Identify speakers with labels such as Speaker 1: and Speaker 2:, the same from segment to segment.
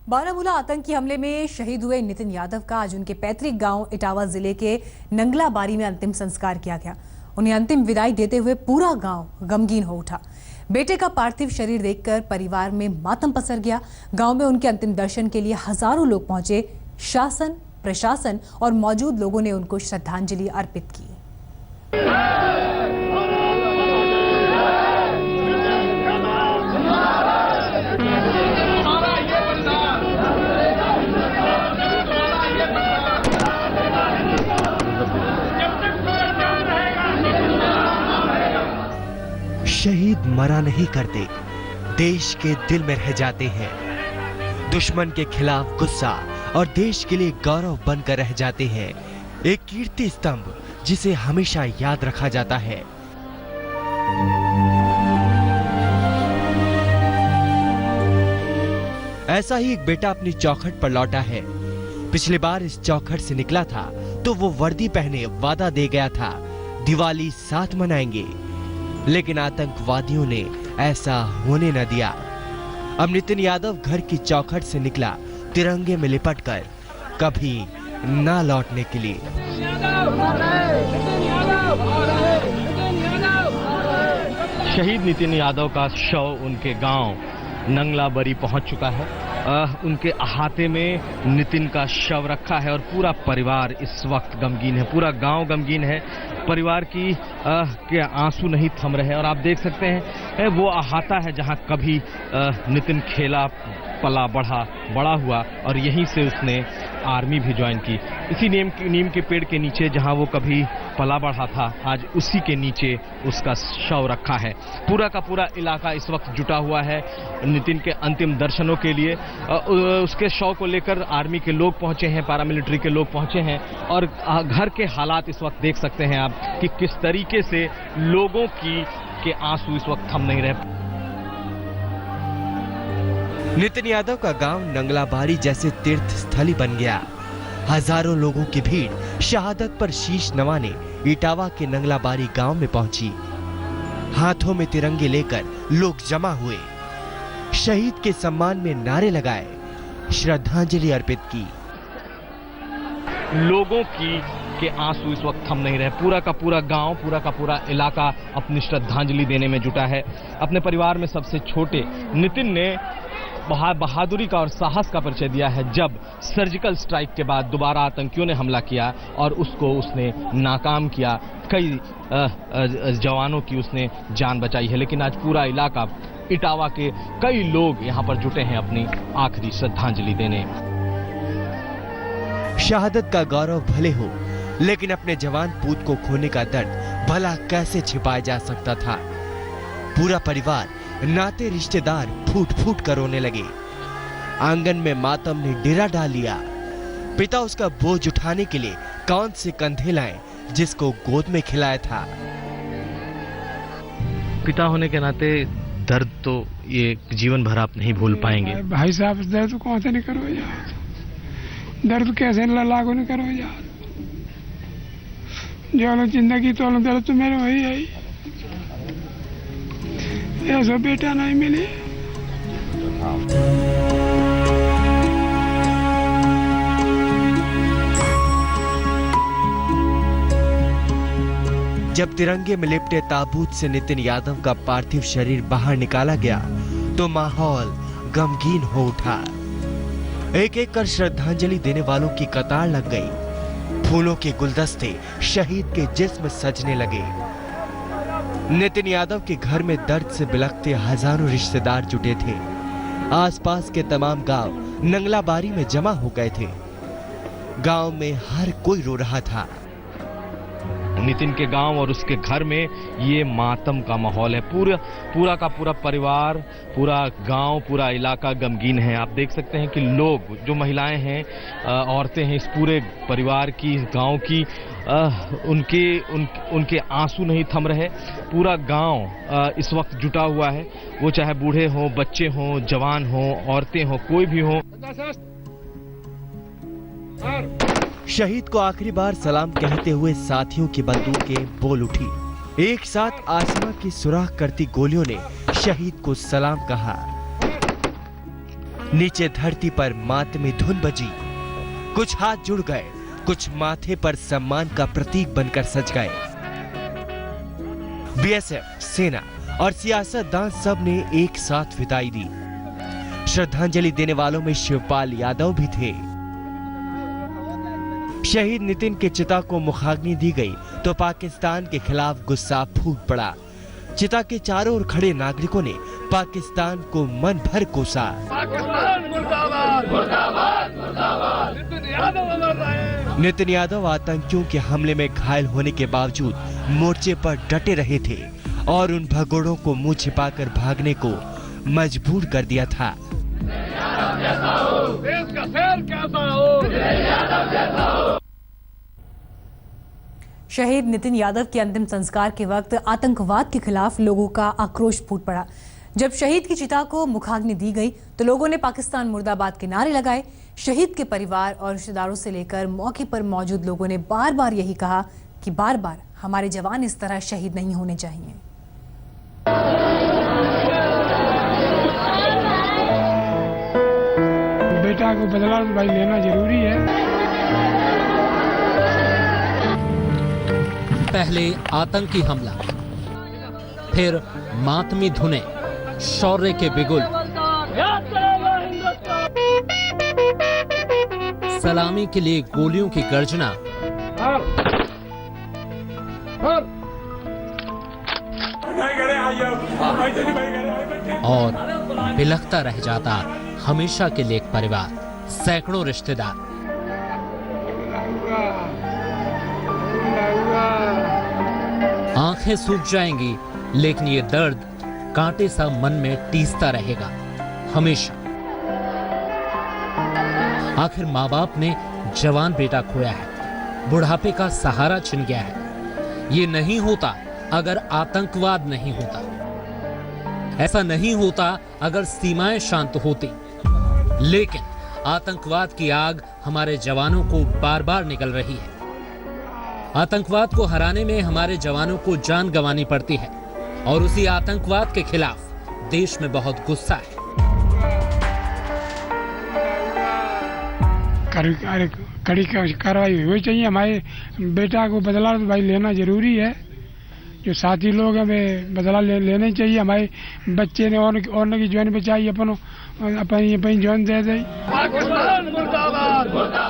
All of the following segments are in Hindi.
Speaker 1: बारामूला आतंकी हमले में शहीद हुए नितिन यादव का आज उनके पैतृक गांव इटावा जिले के नंगलाबारी में अंतिम संस्कार किया गया। उन्हें अंतिम विदाई देते हुए पूरा गांव गमगीन हो उठा। बेटे का पार्थिव शरीर देखकर परिवार में मातम पसर गया। गांव में उनके अंतिम दर्शन के लिए हजारों लोग पहुंचे। शासन, प्रशासन और मौजूद लोगों ने उनको श्रद्धांजलि अर्पित की।
Speaker 2: शहीद मरा नहीं करते, देश के दिल में रह जाते हैं। दुश्मन के खिलाफ गुस्सा और देश के लिए गौरव बनकर रह जाते हैं। एक कीर्ति स्तंभ जिसे हमेशा याद रखा जाता है। ऐसा ही एक बेटा अपनी चौखट पर लौटा है। पिछली बार इस चौखट से निकला था तो वो वर्दी पहने वादा दे गया था, दिवाली साथ मनाएंगे, लेकिन आतंकवादियों ने ऐसा होने न दिया। अब नितिन यादव घर की चौखट से निकला तिरंगे में लिपटकर, कभी ना लौटने के लिए।
Speaker 3: शहीद नितिन यादव का शव उनके गांव नंगलाबरी पहुंच चुका है। उनके अहाते में नितिन का शव रखा है और पूरा परिवार इस वक्त गमगीन है, पूरा गांव गमगीन है। परिवार की के आंसू नहीं थम रहे और आप देख सकते हैं वो अहाता है जहां कभी नितिन खेला, पला, बड़ा हुआ और यहीं से उसने आर्मी भी ज्वाइन की। इसी नीम के पेड़ के नीचे जहां वो कभी पला बढ़ा था, आज उसी के नीचे उसका शव रखा है। पूरा का पूरा इलाका इस वक्त जुटा हुआ है नितिन के अंतिम दर्शनों के लिए। उसके शव को लेकर आर्मी के लोग पहुंचे हैं, पैरामिलिट्री के लोग पहुंचे हैं और घर के हालात इस वक्त देख सकते हैं आप कि किस तरीके से लोगों के आंसू इस वक्त थम नहीं रहे।
Speaker 2: नितिन यादव का गांव नंगलाबारी जैसे तीर्थ स्थली बन गया। हजारों लोगों की भीड़ शहादत पर शीश नवाने इटावा के नंगलाबारी गांव में पहुंची। हाथों में तिरंगे लेकर लोग जमा हुए, शहीद के सम्मान में नारे लगाए, श्रद्धांजलि अर्पित की।
Speaker 3: लोगों के आंसू इस वक्त थम नहीं रहे। पूरा का पूरा गांव, पूरा का पूरा इलाका अपनी श्रद्धांजलि देने में जुटा है। अपने परिवार में सबसे छोटे नितिन ने बहादुरी का और साहस का परिचय दिया है जब सर्जिकल स्ट्राइक के बाद दोबारा आतंकियों ने हमला किया और उसको उसने नाकाम किया। कई जवानों की उसने जान बचाई है, लेकिन आज पूरा इलाका, इटावा के कई लोग यहां पर जुटे हैं अपनी आखिरी श्रद्धांजलि देने।
Speaker 2: शहादत का गौरव भले हो, लेकिन अपने जवान पूत को खोने का दर्द भला कैसे छिपाया जा सकता था। पूरा परिवार, नाते रिश्तेदार फूट फूट कर रोने लगे। आंगन में मातम ने डेरा डाल लिया। पिता उसका बोझ उठाने के लिए कौन से कंधे लाए जिसको गोद में खिलाया था।
Speaker 3: पिता होने के नाते दर्द तो ये जीवन भर आप नहीं भूल पाएंगे।
Speaker 4: भाई साहब, दर्द कौन से नहीं करो यार, दर्द कैसे लागू नहीं करो यार। जो लोग जिंदगी तो दर्द तो मेरे वही है, ऐसा बेटा नहीं मिले।
Speaker 2: जब तिरंगे में लिपटे ताबूत से नितिन यादव का पार्थिव शरीर बाहर निकाला गया तो माहौल गमगीन हो उठा। एक एक कर श्रद्धांजलि देने वालों की कतार लग गई। फूलों के गुलदस्ते शहीद के जिस्म सजने लगे। नितिन यादव के घर में दर्द से बिलखते हजारों रिश्तेदार जुटे थे। आसपास के तमाम गांव नंगलाबारी में जमा हो गए थे। गांव में हर कोई रो रहा था।
Speaker 3: नितिन के गांव और उसके घर में ये मातम का माहौल है। पूरा का पूरा परिवार, पूरा गांव, पूरा इलाका गमगीन है। आप देख सकते हैं कि लोग, जो महिलाएं हैं, औरतें हैं, इस पूरे परिवार की, गांव की, उनके आंसू नहीं थम रहे। पूरा गांव इस वक्त जुटा हुआ है। वो चाहे बूढ़े हों, बच्चे हों, जवान हों, औरतें हों, कोई भी हो।
Speaker 2: शहीद को आखिरी बार सलाम कहते हुए साथियों की बंदूकें बोल उठी। एक साथ आसमां की सुराख करती गोलियों ने शहीद को सलाम कहा। नीचे धरती पर मातमी धुन बजी। कुछ हाथ जुड़ गए, कुछ माथे पर सम्मान का प्रतीक बनकर सज गए। बीएसएफ, सेना और सियासतदान सब ने एक साथ विदाई दी। श्रद्धांजलि देने वालों में शिवपाल यादव भी थे। शहीद नितिन के चिता को मुखाग्नि दी गई तो पाकिस्तान के खिलाफ गुस्सा फूट पड़ा। चिता के चारों ओर खड़े नागरिकों ने पाकिस्तान को मन भर कोसा। नितिन यादव आतंकियों के हमले में घायल होने के बावजूद मोर्चे पर डटे रहे थे और उन भगोड़ों को मुंह छिपाकर भागने को मजबूर कर दिया था।
Speaker 1: शहीद नितिन यादव के अंतिम संस्कार के वक्त आतंकवाद के खिलाफ लोगों का आक्रोश फूट पड़ा। जब शहीद की चिता को मुखाग्नि दी गई तो लोगों ने पाकिस्तान मुर्दाबाद के नारे लगाए। शहीद के परिवार और रिश्तेदारों से लेकर मौके पर मौजूद लोगों ने बार बार यही कहा कि बार बार हमारे जवान इस तरह शहीद नहीं होने चाहिए।
Speaker 4: बेटा को बदला भाई लेना जरूरी है।
Speaker 5: पहले आतंकी हमला, फिर मातमी धुने, शौर्य के बिगुल, सलामी के लिए गोलियों की गर्जना और बिलखता रह जाता हमेशा के लिए एक परिवार, सैकड़ों रिश्तेदार। आंखें सूख जाएंगी, लेकिन ये दर्द कांटे सा मन में टीसता रहेगा हमेशा। आखिर माँ बाप ने जवान बेटा खोया है, बुढ़ापे का सहारा छिन गया है। ये नहीं होता अगर आतंकवाद नहीं होता, ऐसा नहीं होता अगर सीमाएं शांत होती। लेकिन आतंकवाद की आग हमारे जवानों को बार बार निकल रही है। आतंकवाद को हराने में हमारे जवानों को जान गंवानी पड़ती है और उसी आतंकवाद के खिलाफ देश में बहुत गुस्सा है।
Speaker 4: कड़ी कार्रवाई होनी चाहिए। हमारे बेटा को बदला भाई लेना जरूरी है। जो साथी लोग हमें बदला लेना चाहिए। हमारे बच्चे ने और की जान बचाई, अपनी जान दे दी।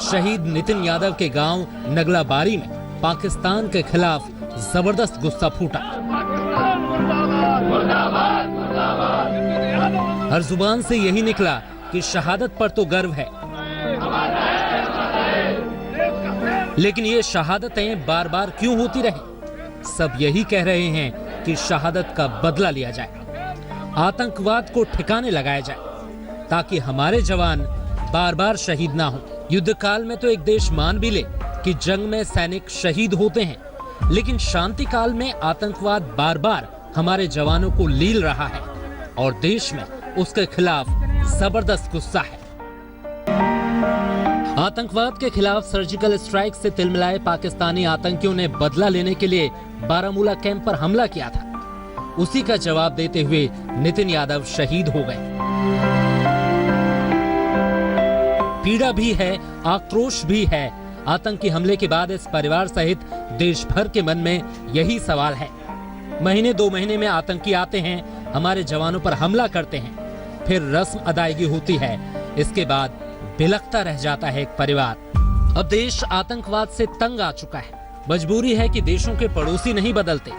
Speaker 5: शहीद नितिन यादव के गांव नगला बारी में पाकिस्तान के खिलाफ जबरदस्त गुस्सा फूटा। हर जुबान से यही निकला कि शहादत पर तो गर्व है, लेकिन ये शहादतें बार बार क्यों होती रही? सब यही कह रहे हैं कि शहादत का बदला लिया जाए, आतंकवाद को ठिकाने लगाया जाए, ताकि हमारे जवान बार बार शहीद ना हो। युद्ध काल में तो एक देश मान भी ले कि जंग में सैनिक शहीद होते हैं, लेकिन शांति काल में आतंकवाद बार बार हमारे जवानों को लील रहा है और देश में उसके खिलाफ जबरदस्त गुस्सा है। आतंकवाद के खिलाफ सर्जिकल स्ट्राइक से तिलमिलाए पाकिस्तानी आतंकियों ने बदला लेने के लिए बारामूला कैंप पर हमला किया था। उसी का जवाब देते हुए नितिन यादव शहीद हो गए। पीड़ा भी है, आक्रोश भी है। आतंकी हमले के बाद इस परिवार सहित देश भर के मन में यही सवाल है। महीने 2 महीने में आतंकी आते हैं, हमारे जवानों पर हमला करते हैं, फिर रस्म अदायगी होती है, इसके बाद बिलखता रह जाता है एक परिवार। अब देश आतंकवाद से तंग आ चुका है। मजबूरी है कि देशों के पड़ोसी नहीं बदलते,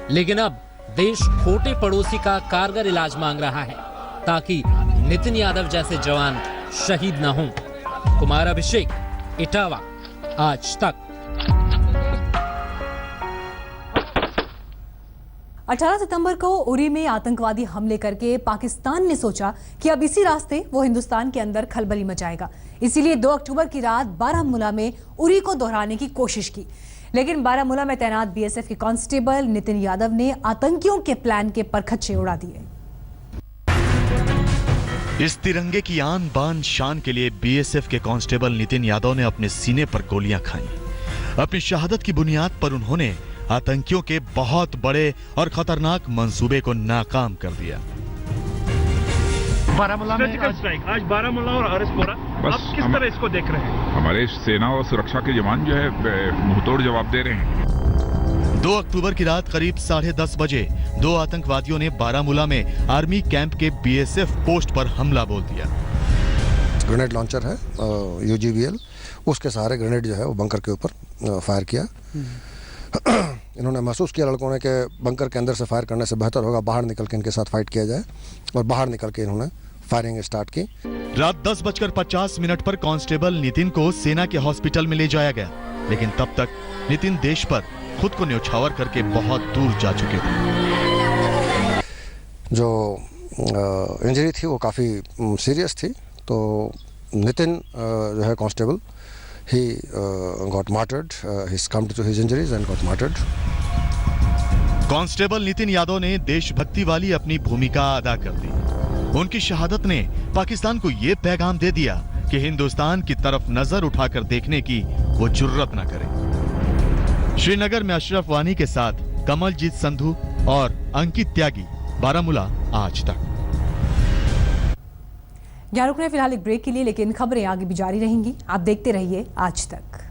Speaker 5: लेकिन अब देश खोटे पड़ोसी का कारगर इलाज मांग रहा है ताकि नितिन यादव जैसे जवान शहीद न हों। कुमार अभिषेक, इटावा, आज तक।
Speaker 1: 18 सितंबर को उरी में आतंकवादी हमले करके पाकिस्तान ने सोचा कि अब इसी रास्ते वो हिंदुस्तान के अंदर खलबली मचाएगा। इसीलिए 2 अक्टूबर की रात बारामूला में उरी को दोहराने की कोशिश की, लेकिन बारामूला में तैनात बीएसएफ के कांस्टेबल नितिन यादव ने आतंकियों के प्लान के परखच्चे उड़ा दिए।
Speaker 6: इस तिरंगे की आन बान शान के लिए बीएसएफ के कांस्टेबल नितिन यादव ने अपने सीने पर गोलियां खाई। अपनी शहादत की बुनियाद पर उन्होंने आतंकियों के बहुत बड़े और खतरनाक मंसूबे को नाकाम कर दिया।
Speaker 3: बारामूला में स्ट्राइक आज बारामूला और अरसपोरा,
Speaker 7: बस
Speaker 3: आप किस
Speaker 7: हम-
Speaker 3: तरह इसको देख रहे हैं?
Speaker 7: हमारे सेना और सुरक्षा के जवान जो है मुंहतोड़ जवाब दे रहे हैं।
Speaker 6: 2 अक्टूबर की रात करीब 10:30 बजे 2 आतंकवादियों ने बारामूला में आर्मी कैंप के बीएसएफ पोस्ट पर हमला बोल दिया।
Speaker 8: ग्रेनेड लॉन्चर है UGVL, उसके सहारे ग्रेनेड जो है वो बंकर के ऊपर फायर किया। इन्होंने महसूस किया लड़कों ने कि बंकर के अंदर से फायर करने से बेहतर होगा बाहर निकल के इनके साथ फाइट किया जाए, और बाहर निकल के इन्होंने फायरिंग स्टार्ट की।
Speaker 6: रात 10:50 पर कांस्टेबल नितिन को सेना के हॉस्पिटल में ले जाया गया, लेकिन तब तक नितिन देश पर खुद को न्यौछावर करके बहुत दूर जा चुके थे।
Speaker 8: जो इंजरी थी वो काफ़ी सीरियस थी, तो नितिन जो है constable, he got martyred. He succumbed to his injuries and got martyred.
Speaker 6: Constable Nitin Yadav ने देशभक्ति वाली अपनी भूमिका अदा कर दी। उनकी शहादत ने पाकिस्तान को ये पैगाम दे दिया कि हिंदुस्तान की तरफ नजर उठाकर देखने की वो जुर्रत न करे। श्रीनगर में अशरफ वानी के साथ कमलजीत संधू और अंकित त्यागी, बारामूला आज तक।
Speaker 1: यहाँ रुकने फिलहाल एक ब्रेक के लिए, लेकिन खबरें आगे भी जारी रहेंगी। आप देखते रहिए आज तक।